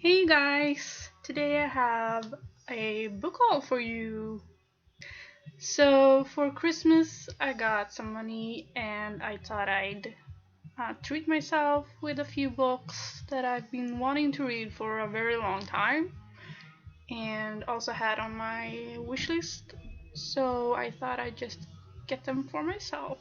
Hey guys! Today I have a book haul for you. So, for Christmas, I got some money and I thought I'd treat myself with a few books that I've been wanting to read for a very long time and also had on my wish list. So, I thought I'd just get them for myself.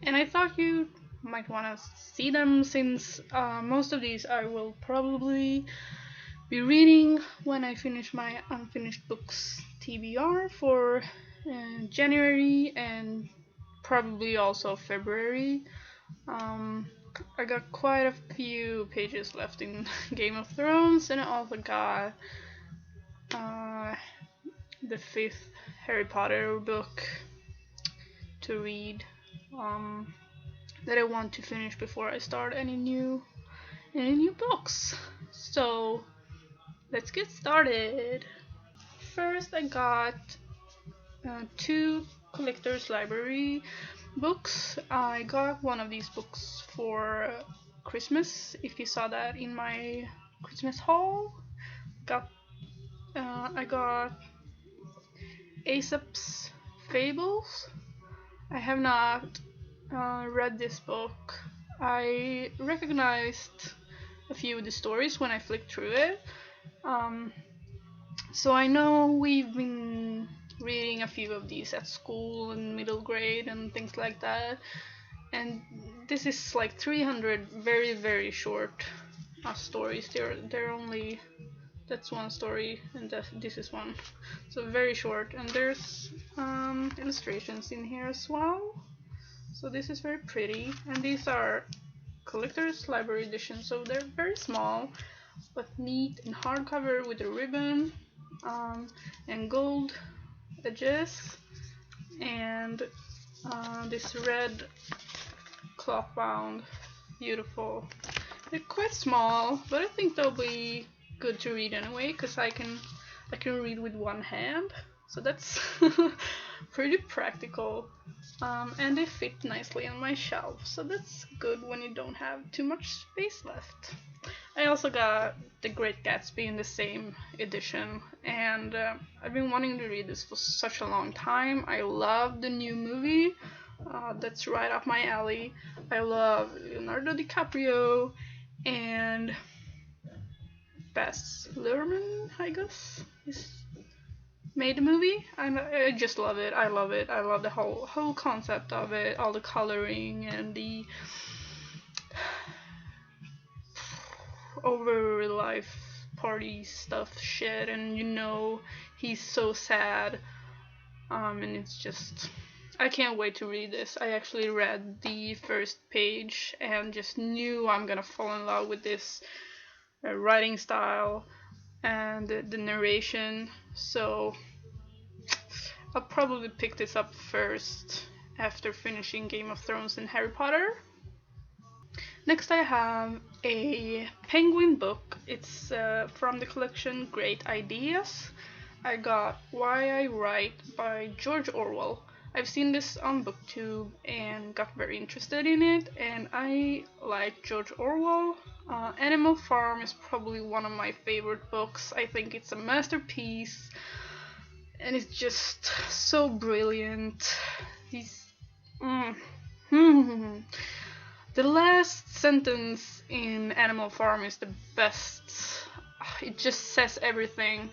And I thought you might want to see them since most of these I will probably be reading when I finish my unfinished books TBR for January and probably also February. Um, I got quite a few pages left in Game of Thrones, and I also got uh, the fifth Harry Potter book to read that I want to finish before I start any new books. So let's get started. First, I got two collector's library books. I got one of these books for Christmas. If you saw that in my Christmas haul, got I got Aesop's Fables. I have not read this book. I recognized a few of the stories when I flicked through it. Um, So I know we've been reading a few of these at school and middle grade and things like that. And this is like 300 very very short stories. They're only that's one story and this is one. So very short, and there's illustrations in here as well. So this is very pretty, and these are collector's library edition, so they're very small but neat and hardcover with a ribbon and gold edges and this red cloth bound, beautiful. They're quite small, but I think they'll be good to read anyway because I can read with one hand, so that's pretty practical. And they fit nicely on my shelf, so that's good when you don't have too much space left. I also got The Great Gatsby in the same edition, and I've been wanting to read this for such a long time. I love the new movie. That's right up my alley. I love Leonardo DiCaprio and Baz Luhrmann, I guess, is made the movie. I just love it. I love it. I love the whole concept of it, all the coloring and the over life party stuff shit, and he's so sad. And it's just I can't wait to read this. I actually read the first page and just knew I'm gonna fall in love with this writing style and the narration. So I'll probably pick this up first after finishing Game of Thrones and Harry Potter. Next, I have a Penguin book. It's from the collection Great Ideas. I got Why I Write by George Orwell. I've seen this on BookTube and got very interested in it, and I like George Orwell. Animal Farm is probably one of my favorite books. I think it's a masterpiece, and it's just so brilliant. He's. The last sentence in Animal Farm is the best. It just says everything.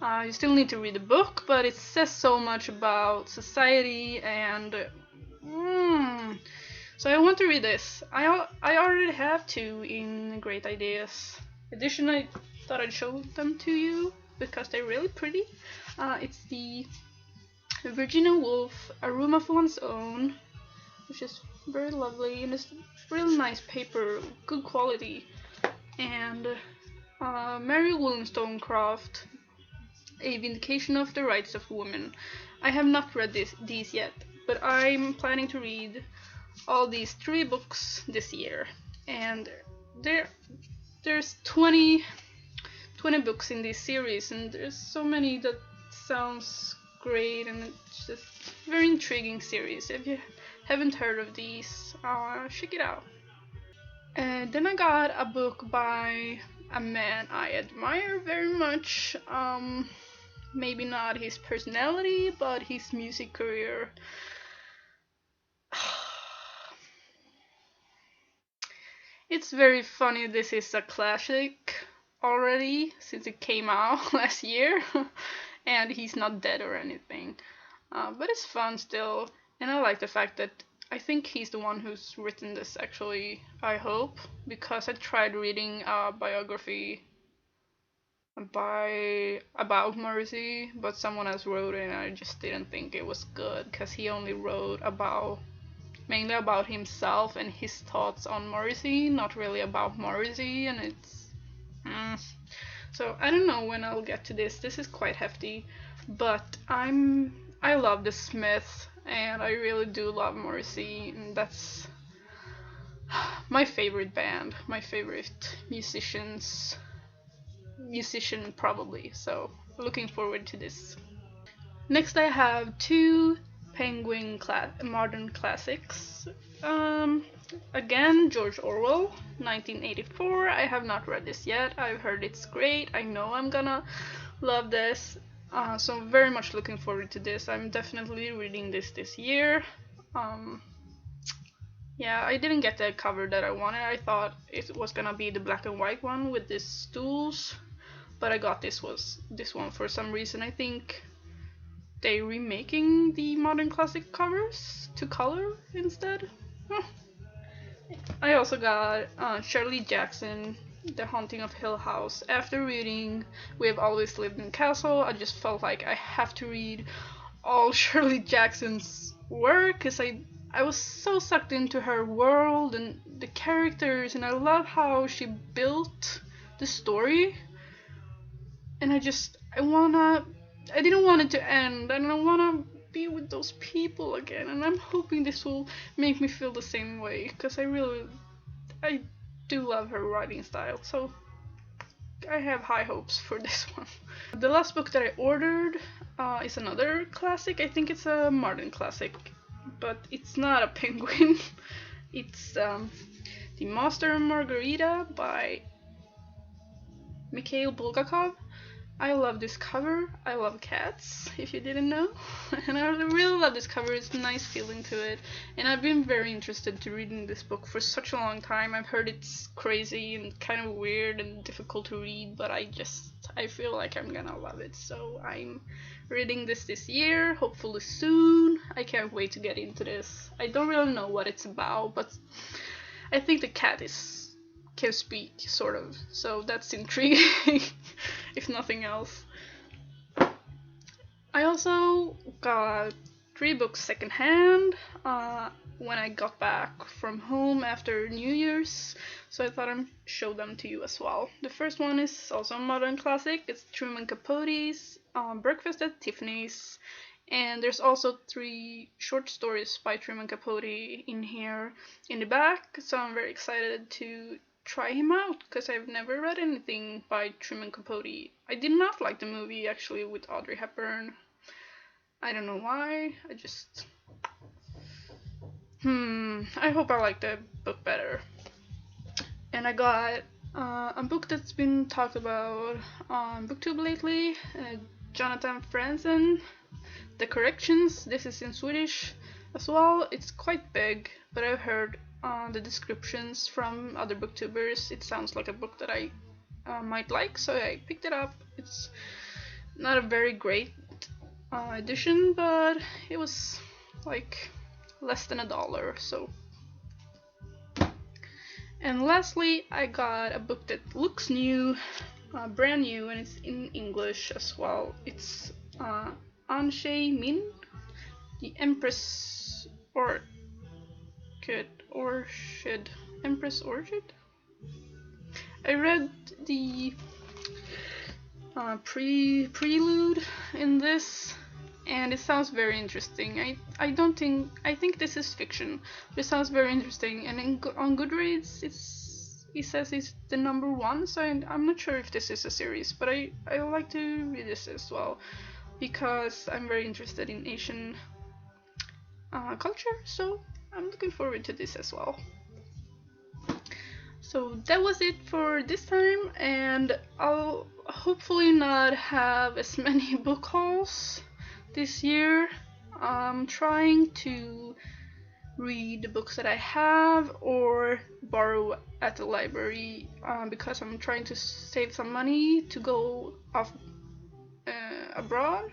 You still need to read the book, but it says so much about society and. So I want to read this. I already have two in Great Ideas edition. I thought I'd show them to you because they're really pretty. It's the Virginia Woolf, A Room of One's Own, which is very lovely, and it's really nice paper, good quality. And Mary Wollstonecraft, A Vindication of the Rights of Women. I have not read these yet, but I'm planning to read all these three books this year. And there's 20 books in this series, and there's so many that sounds great, and it's just very intriguing series. If you haven't heard of these, check it out. And then I got a book by a man I admire very much. Maybe not his personality, but his music career. It's very funny. This is a classic already since it came out last year, and he's not dead or anything. But it's fun still, and I like the fact that I think he's the one who's written this actually, I hope, because I tried reading a biography by about Morrissey, but someone else wrote it and I just didn't think it was good because he only wrote about mainly about himself and his thoughts on Morrissey, not really about Morrissey, and it's so I don't know when I'll get to this. This is quite hefty, but I love the Smiths and I really do love Morrissey, and that's my favorite band, my favorite musician probably. So looking forward to this. Next, I have two Penguin modern classics. Um, Again, George Orwell, 1984. I have not read this yet. I've heard it's great. I know I'm gonna love this. So I'm very much looking forward to this. I'm definitely reading this year. Um, yeah, I didn't get the cover that I wanted. I thought it was gonna be the black and white one with these stools, but I got this one for some reason. I think they remaking the modern classic covers to color instead. Huh. I also got Shirley Jackson, The Haunting of Hill House. After reading We Have Always Lived in Castle, I just felt like I have to read all Shirley Jackson's work because I was so sucked into her world and the characters, and I love how she built the story. And I didn't want it to end, and I wanna be with those people again. And I'm hoping this will make me feel the same way because I do love her writing style. So I have high hopes for this one. The last book that I ordered is another classic. I think it's a modern classic, but it's not a penguin. It's The Master and Margarita by Mikhail Bulgakov. I love this cover. I love cats, if you didn't know. And I really love this cover. It's a nice feeling to it. And I've been very interested to reading this book for such a long time. I've heard it's crazy and kind of weird and difficult to read, but I feel like I'm gonna love it. So I'm reading this year, hopefully soon. I can't wait to get into this. I don't really know what it's about, but I think the cat can speak, sort of. So that's intriguing, if nothing else. I also got 3 books secondhand when I got back from home after New Year's, so I thought I'd show them to you as well. The first one is also a modern classic. It's Truman Capote's Breakfast at Tiffany's, and there's also 3 short stories by Truman Capote in here in the back, so I'm very excited to try him out because I've never read anything by Truman Capote. I did not like the movie actually with Audrey Hepburn. I don't know why. I hope I like the book better. And I got a book that's been talked about on BookTube lately. Jonathan Franzen, The Corrections. This is in Swedish as well. It's quite big, but I've heard the descriptions from other booktubers. It sounds like a book that I might like, so I picked it up. It's not a very great edition, but it was like less than $1, so. And lastly, I got a book that looks new, brand new, and it's in English as well. It's An Min, The Empress Empress Orchid. I read the prelude in this, and it sounds very interesting. I think this is fiction, but it sounds very interesting. And on Goodreads, he says it's the #1, so I'm not sure if this is a series, but I like to read this as well because I'm very interested in Asian culture, so I'm looking forward to this as well. So that was it for this time, and I'll hopefully not have as many book hauls this year. I'm trying to read the books that I have or borrow at the library because I'm trying to save some money to go off abroad,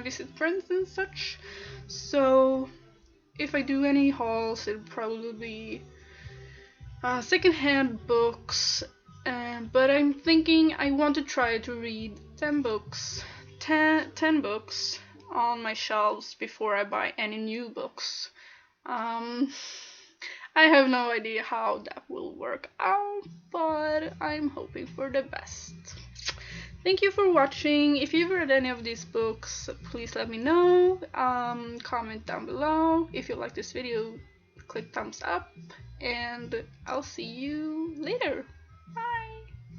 visit friends and such. So if I do any hauls, it'll probably be secondhand books. But I'm thinking I want to try to read 10 books, 10 books on my shelves before I buy any new books. Um, I have no idea how that will work out, but I'm hoping for the best. Thank you for watching. If you've read any of these books, please let me know. Comment down below. If you like this video, click thumbs up, and I'll see you later.